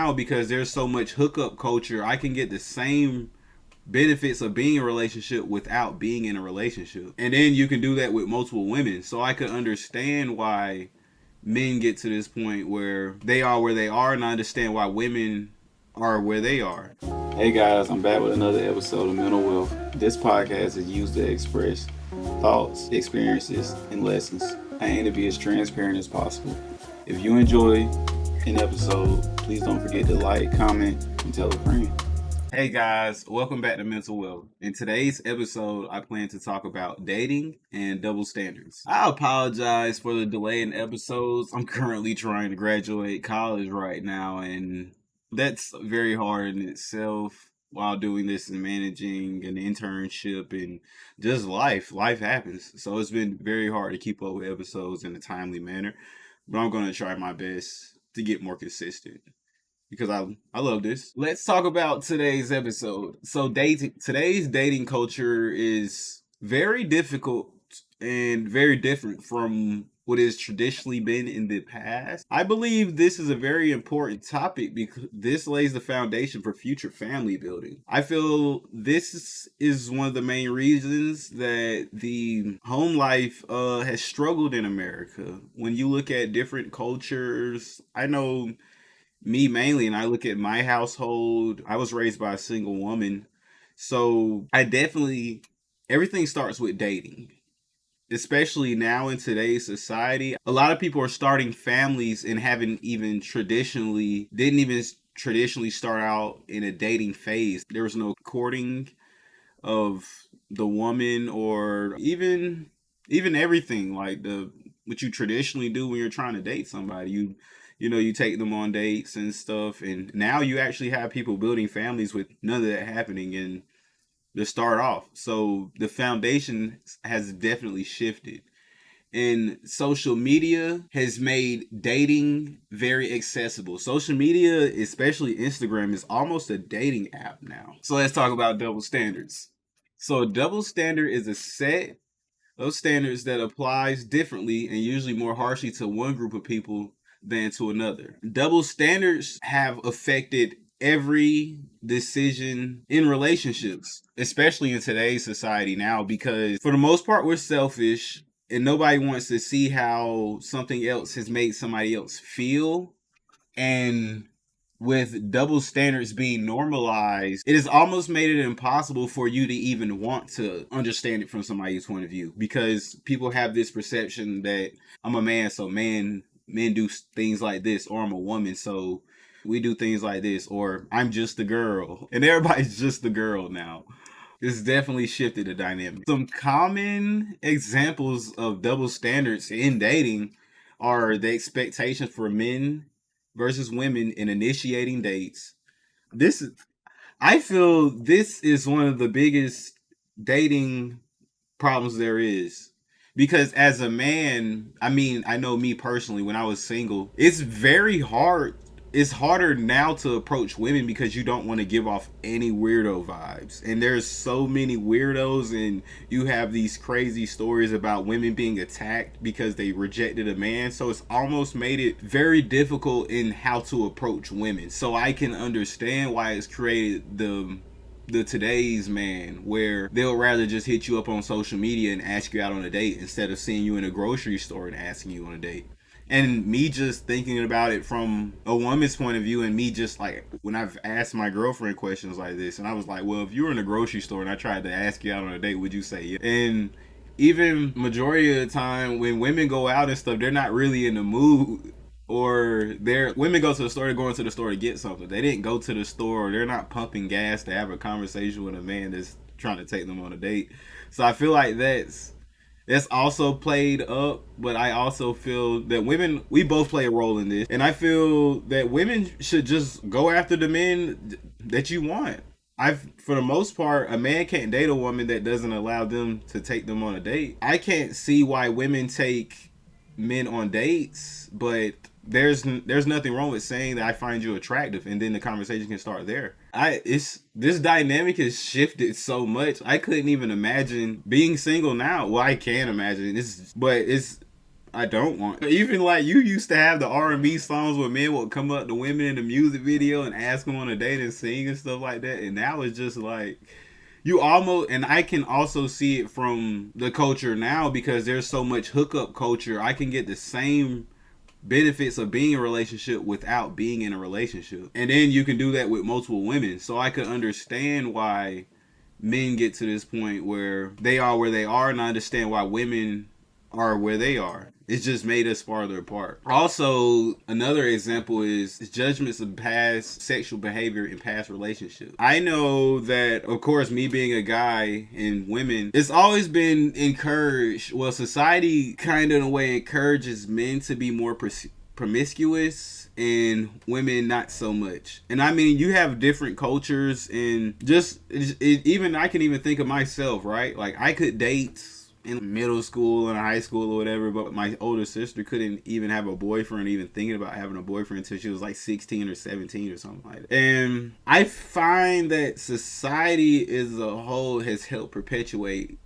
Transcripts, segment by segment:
now, because there's so much hookup culture, I can get the same benefits of being in a relationship without being in a relationship. And then you can do that with multiple women. So I could understand why men get to this point where they are, and I understand why women are where they are. Hey guys, I'm back with another episode of Mental Wealth. This podcast is used to express thoughts, experiences, and lessons. I aim to be as transparent as possible. If you enjoy an episode, please don't forget to like, comment, and tell a friend. Hey guys, welcome back to Mental Wealth. In today's episode, I plan to talk about dating and double standards. I apologize for the delay in episodes. I'm currently trying to graduate college right now, and that's very hard in itself while doing this and managing an internship and just life. Life happens. So it's been very hard to keep up with episodes in a timely manner, but I'm going to try my best to get more consistent because I love this. Let's talk about today's episode. So today's dating culture is very difficult and very different from what has traditionally been in the past. I believe this is a very important topic because this lays the foundation for future family building. I feel this is one of the main reasons that the home life has struggled in America. When you look at different cultures, I know me mainly, and I look at my household, I was raised by a single woman. So I definitely, everything starts with dating, especially now in today's society. A lot of people are starting families and didn't even traditionally start out in a dating phase. There was no courting of the woman, or even everything like the what you traditionally do when you're trying to date somebody. You take them on dates and stuff, and now you actually have people building families with none of that happening in the start off. So the foundation has definitely shifted. And social media has made dating very accessible. Social media, especially Instagram, is almost a dating app now. So let's talk about double standards. So a double standard is a set of standards that applies differently and usually more harshly to one group of people than to another. Double standards have affected every decision in relationships, especially in today's society now, because for the most part, we're selfish and nobody wants to see how something else has made somebody else feel. And with double standards being normalized, it has almost made it impossible for you to even want to understand it from somebody's point of view, because people have this perception that I'm a man, so men do things like this, or I'm a woman, so we do things like this, or I'm just a girl, and everybody's just a girl now. It's definitely shifted the dynamic. Some common examples of double standards in dating are the expectations for men versus women in initiating dates. This is, I feel this is one of the biggest dating problems there is. Because as a man, I mean, I know me personally, when I was single, it's very hard. It's harder now to approach women because you don't want to give off any weirdo vibes. And there's so many weirdos, and you have these crazy stories about women being attacked because they rejected a man. So it's almost made it very difficult in how to approach women. So I can understand why it's created the today's man, where they'll rather just hit you up on social media and ask you out on a date instead of seeing you in a grocery store and asking you on a date. And me just thinking about it from a woman's point of view, and me just like when I've asked my girlfriend questions like this, and I was like, well, if you were in a grocery store and I tried to ask you out on a date, would you say yeah? And even majority of the time when women go out and stuff, they're not really in the mood, or they're women go to the store, they're going to the store to get something. They didn't go to the store, or they're not pumping gas to have a conversation with a man that's trying to take them on a date. So I feel like that's also played up, but I also feel that women, we both play a role in this, and I feel that women should just go after the men that you want. For the most part, a man can't date a woman that doesn't allow them to take them on a date. I can't see why women take men on dates, but there's nothing wrong with saying that I find you attractive, and then the conversation can start there. It's this dynamic has shifted so much. I couldn't even imagine being single now. Well, I can imagine this, but it's I don't want. Even like you used to have the R&B songs where men would come up to women in the music video and ask them on a date and sing and stuff like that, and now it's just like you almost. And I can also see it from the culture now because there's so much hookup culture. I can get the same benefits of being in a relationship without being in a relationship, and then you can do that with multiple women. So I could understand why men get to this point where they are, and I understand why women are where they are. It's just made us farther apart. Also, another example is judgments of past sexual behavior in past relationships. I know that, of course, me being a guy and women, it's always been encouraged. Well, society kind of in a way encourages men to be more promiscuous and women not so much. And I mean, you have different cultures, and just even I can even think of myself, right? Like I could date in middle school and high school or whatever, but my older sister couldn't even have a boyfriend, even thinking about having a boyfriend until she was like 16 or 17 or something like that. And I find that society as a whole has helped perpetuate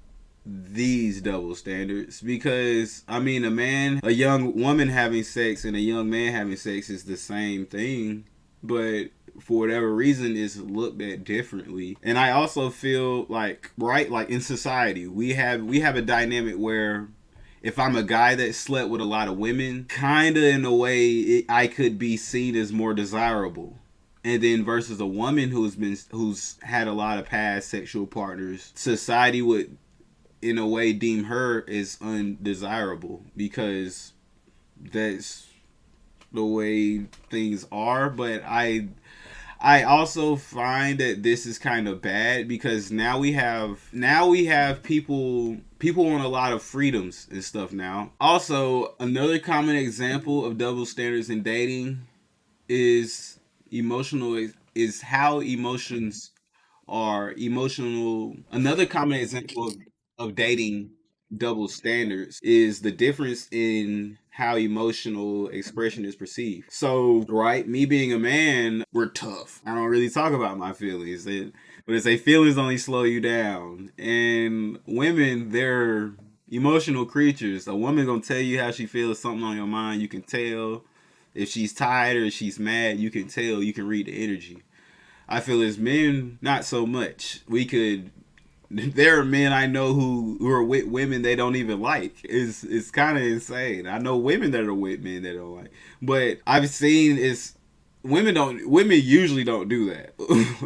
these double standards because I mean a young woman having sex and a young man having sex is the same thing, but for whatever reason is looked at differently. And I also feel like, right, like in society we have a dynamic where if I'm a guy that slept with a lot of women, kind of in a way I could be seen as more desirable. And then versus a woman who's had a lot of past sexual partners, society would in a way deem her as undesirable because that's the way things are. But I also find that this is kind of bad because now we have people want a lot of freedoms and stuff now. Also, another common example of double standards in dating is emotional is how emotions are emotional. Another common example of dating double standards is the difference in how emotional expression is perceived. So, right, me being a man, we're tough. I don't really talk about my feelings, but it's say feelings only slow you down. And women, they're emotional creatures. A woman gonna tell you how she feels, something on your mind. You can tell if she's tired or if she's mad. You can tell. You can read the energy. I feel as men, not so much. We could. There are men I know who are with women they don't even like. It's kind of insane. I know women that are with men that don't like, but I've seen it's women usually don't do that.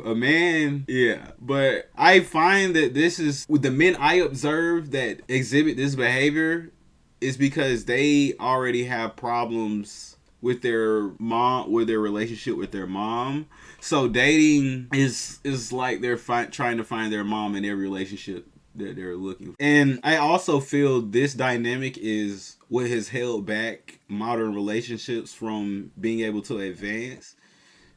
A man, yeah. But I find that this is with the men I observe that exhibit this behavior is because they already have problems with their mom, with their relationship with their mom. So dating is like they're trying to find their mom in every relationship that they're looking for. And I also feel this dynamic is what has held back modern relationships from being able to advance.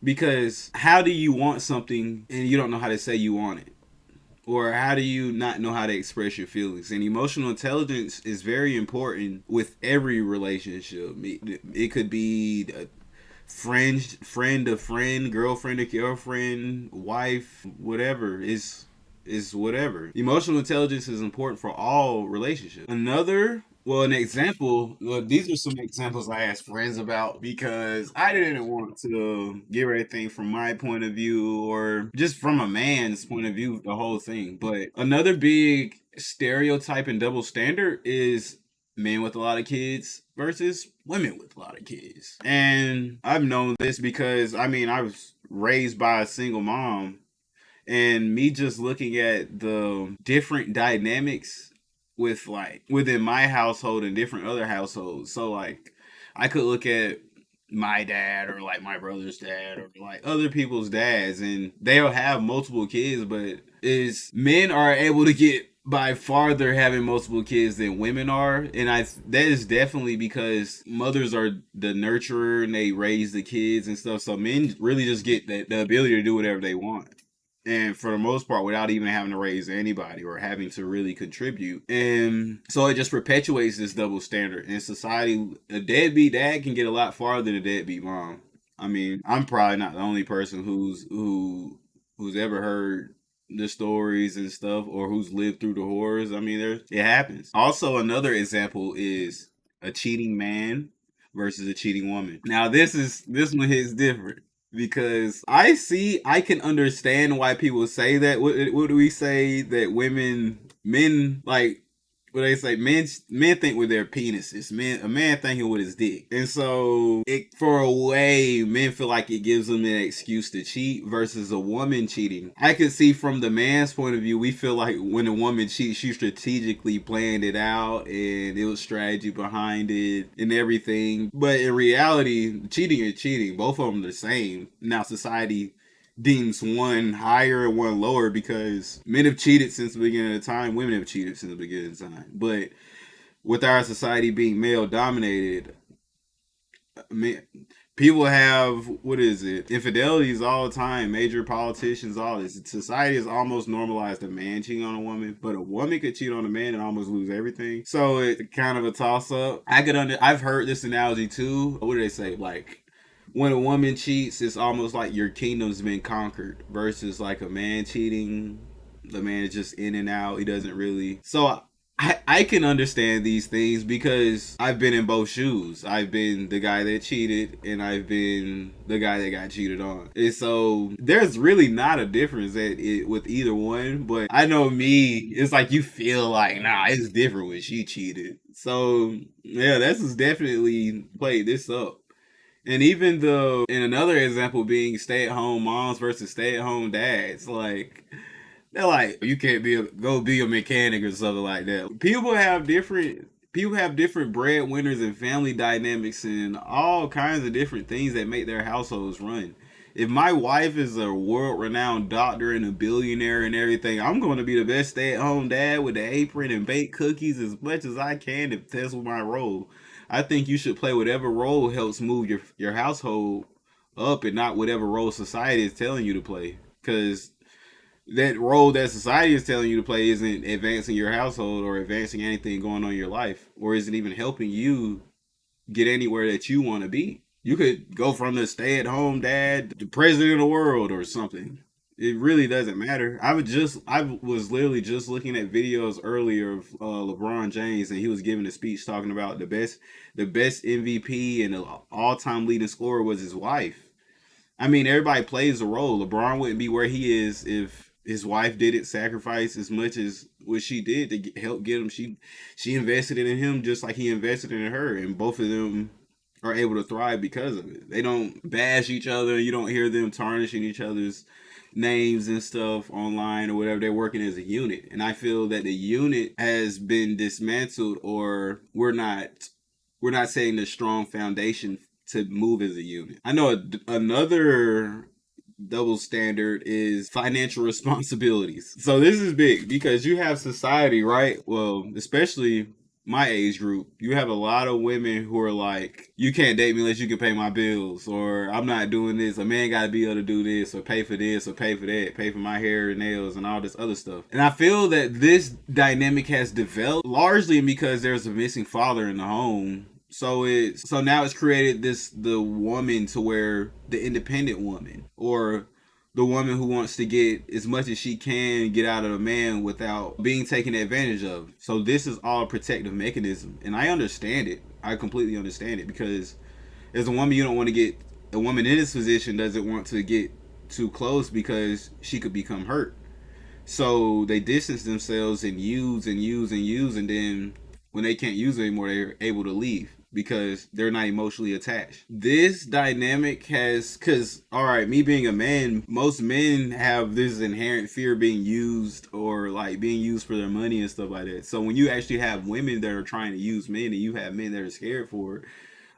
Because how do you want something and you don't know how to say you want it? Or how do you not know how to express your feelings? And emotional intelligence is very important with every relationship. It could be a friend to friend, girlfriend to girlfriend, wife, whatever. Is whatever. Emotional intelligence is important for all relationships. An example. Well, these are some examples I asked friends about because I didn't want to give everything from my point of view or just from a man's point of view, the whole thing. But another big stereotype and double standard is men with a lot of kids versus women with a lot of kids. And I've known this because I mean I was raised by a single mom, and me just looking at the different dynamics with like within my household and different other households. So like I could look at my dad or like my brother's dad or like other people's dads, and they'll have multiple kids, but is men are able to get by farther having multiple kids than women are. And I that is definitely because mothers are the nurturer and they raise the kids and stuff, so men really just get the ability to do whatever they want, and for the most part without even having to raise anybody or having to really contribute. And so it just perpetuates this double standard in society. A deadbeat dad can get a lot farther than a deadbeat mom. I mean, I'm probably not the only person who's ever heard the stories and stuff or who's lived through the horrors. I mean, it happens. Also, another example is a cheating man versus a cheating woman. Now this one hits different because I can understand why people say that. What do we say that men like what they say men think with their penises. A man thinking with his dick. And so it for a way men feel like it gives them an excuse to cheat versus a woman cheating. I could see from the man's point of view, we feel like when a woman cheats, she strategically planned it out and it was strategy behind it and everything. But in reality, cheating is cheating. Both of them are the same. Now society deems one higher and one lower because men have cheated since the beginning of time, women have cheated since the beginning of time. But with our society being male dominated, man, people have what is it? Infidelities all the time. Major politicians, all this. Society has almost normalized a man cheating on a woman, but a woman could cheat on a man and almost lose everything. So it's kind of a toss up. I've heard this analogy too. What do they say? Like when a woman cheats, it's almost like your kingdom's been conquered versus like a man cheating. The man is just in and out. He doesn't really. So I can understand these things because I've been in both shoes. I've been the guy that cheated and I've been the guy that got cheated on. And so there's really not a difference with either one. But I know me, it's like you feel like, nah, it's different when she cheated. So yeah, that's just definitely played this up. And even though, in another example being stay at home moms versus stay at home dads, like they're like, you can't go be a mechanic or something like that. People have different breadwinners and family dynamics and all kinds of different things that make their households run. If my wife is a world renowned doctor and a billionaire and everything, I'm going to be the best stay at home dad with the apron and bake cookies as much as I can if that's my role. I think you should play whatever role helps move your household up and not whatever role society is telling you to play. Because that role that society is telling you to play isn't advancing your household or advancing anything going on in your life, or isn't even helping you get anywhere that you want to be. You could go from the stay-at-home dad to president of the world or something. It really doesn't matter. I was literally just looking at videos earlier of LeBron James, and he was giving a speech talking about the best MVP and the all-time leading scorer was his wife. I mean, everybody plays a role. LeBron wouldn't be where he is if his wife didn't sacrifice as much as what she did to help get him. She invested in him just like he invested in her, and both of them are able to thrive because of it. They don't bash each other. You don't hear them tarnishing each other's names and stuff online or whatever. They're working as a unit, and I feel that the unit has been dismantled, or we're not setting the strong foundation to move as a unit. I know another double standard is financial responsibilities. So this is big because you have society, right? Well, especially my age group, you have a lot of women who are like, you can't date me unless you can pay my bills, or I'm not doing this. A man got to be able to do this, or pay for this, or pay for that, pay for my hair and nails and all this other stuff. And I feel that this dynamic has developed largely because there's a missing father in the home. So now it's created the woman to where the independent woman, or the woman who wants to get as much as she can get out of a man without being taken advantage of. So this is all a protective mechanism, and I understand it. I completely understand it because as a woman, you don't want to get a woman in this position doesn't want to get too close because she could become hurt. So they distance themselves and use and use and use, and then when they can't use it anymore, they're able to leave because they're not emotionally attached. This dynamic has, because, all right, me being a man, most men have this inherent fear of being used or like being used for their money and stuff like that. So when you actually have women that are trying to use men and you have men that are scared for it,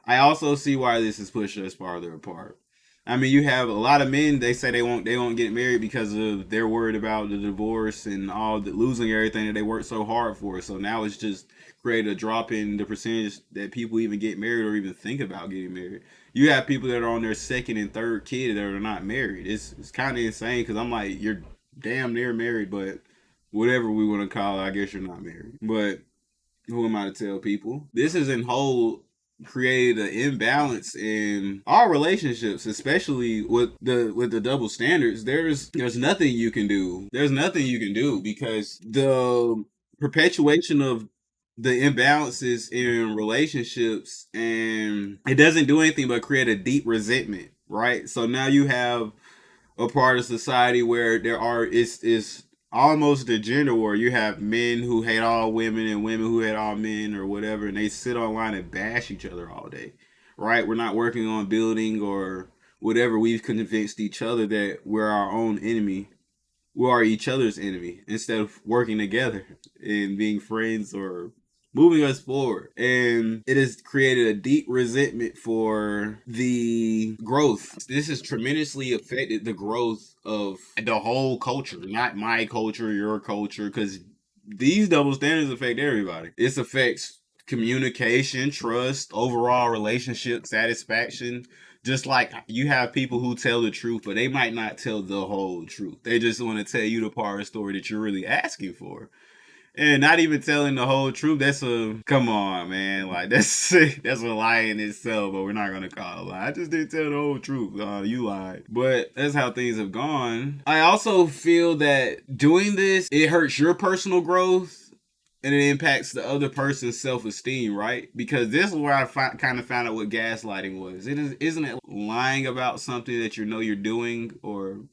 I also see why this is pushing us farther apart. I mean, you have a lot of men. They say they won't get married because of they're worried about the divorce and all the losing everything that they worked so hard for. So now it's just created a drop in the percentage that people even get married or even think about getting married. You have people that are on their second and third kid that are not married. It's kind of insane because I'm like, you're damn near married, but whatever we want to call it, I guess you're not married. But who am I to tell people? This is in whole created an imbalance in our relationships, especially with the double standards. There's nothing you can do. There's nothing you can do because the perpetuation of the imbalances in relationships, and it doesn't do anything but create a deep resentment, right? So now you have a part of society where there are it's almost a gender war. You have men who hate all women and women who hate all men or whatever, and they sit online and bash each other all day, right? We're not working on building or whatever. We've convinced each other that we're our own enemy, we are each other's enemy instead of working together and being friends or moving us forward. And it has created a deep resentment for the growth. This has tremendously affected the growth of the whole culture, not my culture, your culture, because these double standards affect everybody. This affects communication, trust, overall relationship satisfaction. Just like you have people who tell the truth, but they might not tell the whole truth. They just want to tell you the part of the story that you're really asking for. And not even telling the whole truth. That's a come on, man. Like that's a lie in itself, but we're not gonna call it a lie. I just didn't tell the whole truth. You lied. But that's how things have gone. I also feel that doing this, it hurts your personal growth and it impacts the other person's self-esteem, right? Because this is where I kind of found out what gaslighting was. Isn't it lying about something that you know you're doing, or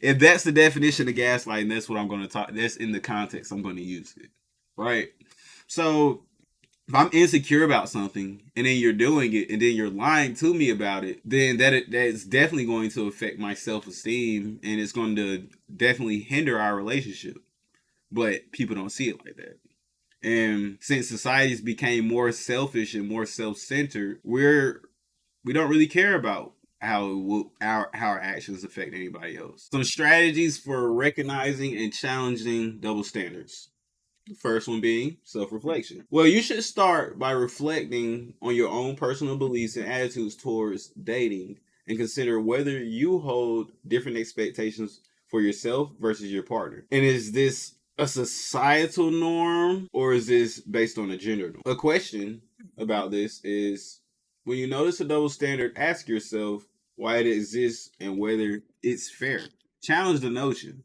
if that's the definition of gaslighting, that's what I'm going to talk. That's in the context I'm going to use it, right? So if I'm insecure about something and then you're doing it and then you're lying to me about it, then that's definitely going to affect my self-esteem and it's going to definitely hinder our relationship. But people don't see it like that. And since societies became more selfish and more self-centered, we don't really care about how our actions affect anybody else. Some strategies for recognizing and challenging double standards. The first one being self reflection. Well, you should start by reflecting on your own personal beliefs and attitudes towards dating and consider whether you hold different expectations for yourself versus your partner. And is this a societal norm or is this based on a gender norm? A question about this is when you notice a double standard, ask yourself why it exists and whether it's fair. Challenge the notion.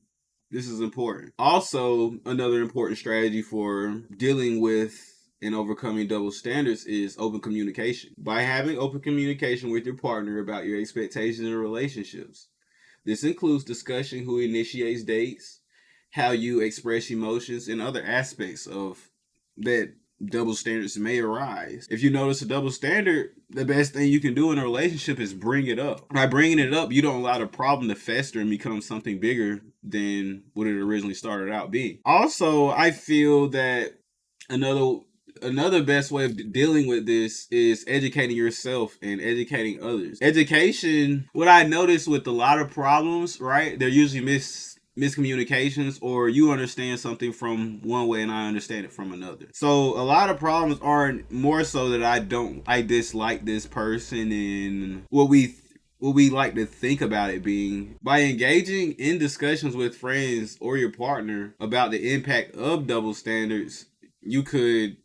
This is important. Also, another important strategy for dealing with and overcoming double standards is open communication. By having open communication with your partner about your expectations and relationships, this includes discussing who initiates dates, how you express emotions, and other aspects of that double standards may arise. If you notice a double standard, the best thing you can do in a relationship is bring it up. By bringing it up, you don't allow the problem to fester and become something bigger than what it originally started out being. Also, I feel that another another best way of dealing with this is educating yourself and educating others. Education, what I noticed with a lot of problems, right? They're usually miscommunications, or you understand something from one way and I understand it from another. So a lot of problems aren't more so that I dislike this person and what we like to think about it being. By engaging in discussions with friends or your partner about the impact of double standards, you could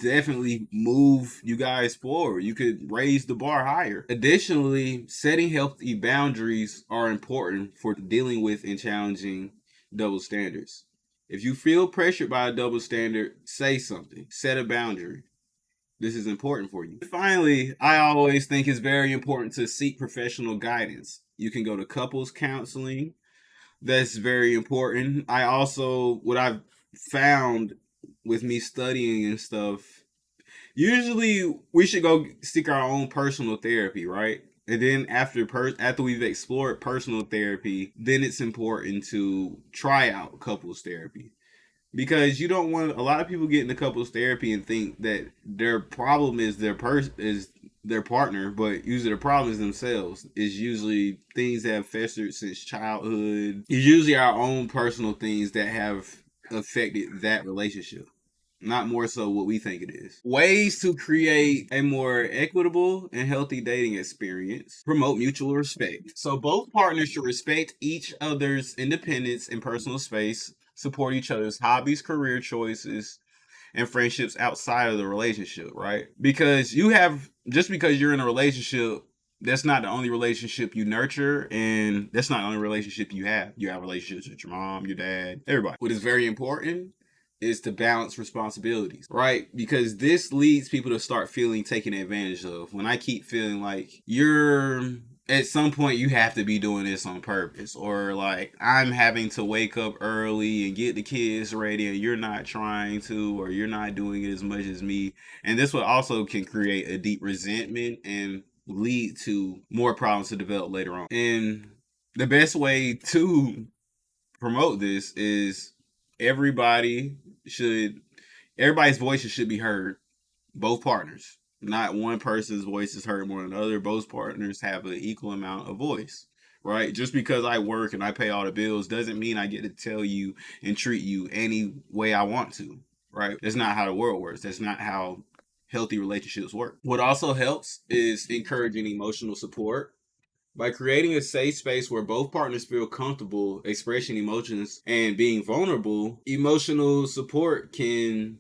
definitely move you guys forward. You could raise the bar higher. Additionally, setting healthy boundaries are important for dealing with and challenging double standards. If you feel pressured by a double standard, say something. Set a boundary. This is important for you. Finally, I always think it's very important to seek professional guidance. You can go to couples counseling. That's very important. I also, what I've found with me studying and stuff, usually we should go seek our own personal therapy, right? And then after we've explored personal therapy, then it's important to try out couples therapy, because you don't want a lot of people get into couples therapy and think that their problem is their partner, but usually the problem is themselves. It's usually things that have festered since childhood. It's usually our own personal things that have affected that relationship, not more so what we think it is. Ways to create a more equitable and healthy dating experience. Promote mutual respect. So both partners should respect each other's independence and personal space, support each other's hobbies, career choices, and friendships outside of the relationship, right? Because just because you're in a relationship, that's not the only relationship you nurture, and that's not the only relationship you have. You have relationships with your mom, your dad, everybody. What is very important is to balance responsibilities, right? Because this leads people to start feeling taken advantage of. When I keep feeling like you're at some point you have to be doing this on purpose, or like I'm having to wake up early and get the kids ready and you're not trying to, or you're not doing it as much as me. And this will also can create a deep resentment and lead to more problems to develop later on. And the best way to promote this is everybody should everybody's voices should be heard. Both partners, not one person's voice is heard more than the other. Both partners have an equal amount of voice, right? Just because I work and I pay all the bills doesn't mean I get to tell you and treat you any way I want to, right? That's not how the world works. That's not how healthy relationships work. What also helps is encouraging emotional support. By creating a safe space where both partners feel comfortable expressing emotions and being vulnerable, emotional support can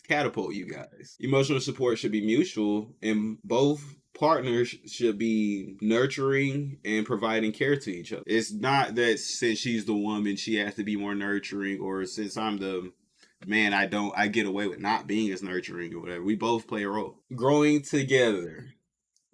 catapult you guys. Emotional support should be mutual, and both partners should be nurturing and providing care to each other. It's not that since she's the woman, she has to be more nurturing, or since I'm the man, I get away with not being as nurturing or whatever. We both play a role. Growing together.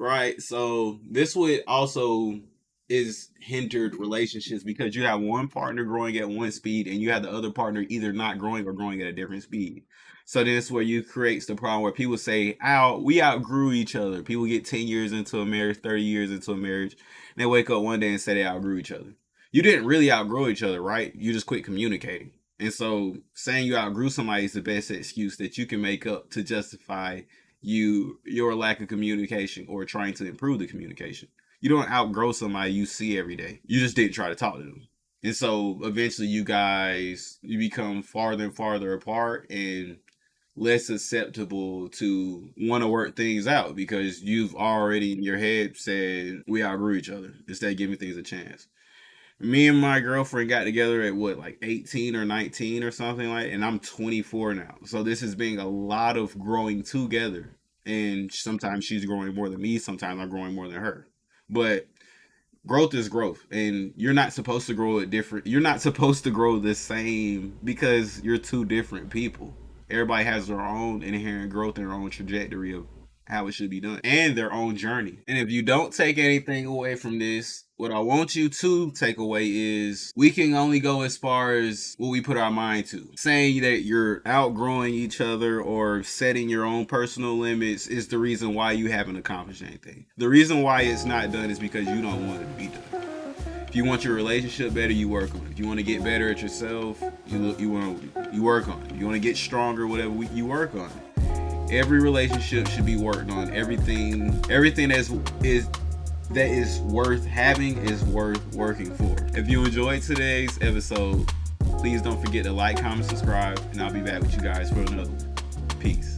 Right. So this would also is hindered relationships because you have one partner growing at one speed and you have the other partner either not growing or growing at a different speed. So this where you creates the problem where people say, "Ow, we outgrew each other." People get 10 years into a marriage, 30 years into a marriage, and they wake up one day and say they outgrew each other. You didn't really outgrow each other, right? You just quit communicating. And so saying you outgrew somebody is the best excuse that you can make up to justify your lack of communication or trying to improve the communication. You don't outgrow somebody you see every day. You just didn't try to talk to them. And so eventually you become farther and farther apart and less susceptible to want to work things out because you've already in your head said we outgrew each other instead of giving things a chance. Me and my girlfriend got together at what, like 18 or 19 or something like, and I'm 24 now. So this has been a lot of growing together. And sometimes she's growing more than me, sometimes I'm growing more than her. But growth is growth, and you're not supposed to grow at different. You're not supposed to grow the same because you're two different people. Everybody has their own inherent growth and their own trajectory of how it should be done and their own journey. And if you don't take anything away from this, what I want you to take away is we can only go as far as what we put our mind to. Saying that you're outgrowing each other or setting your own personal limits is the reason why you haven't accomplished anything. The reason why it's not done is because you don't want it to be done. If you want your relationship better, you work on it. If you want to get better at yourself, you work on it. If you want to get stronger, whatever, you work on it. Every relationship should be worked on. Everything that is worth having is worth working for. If you enjoyed today's episode, please don't forget to like, comment, subscribe, and I'll be back with you guys for another one. Peace.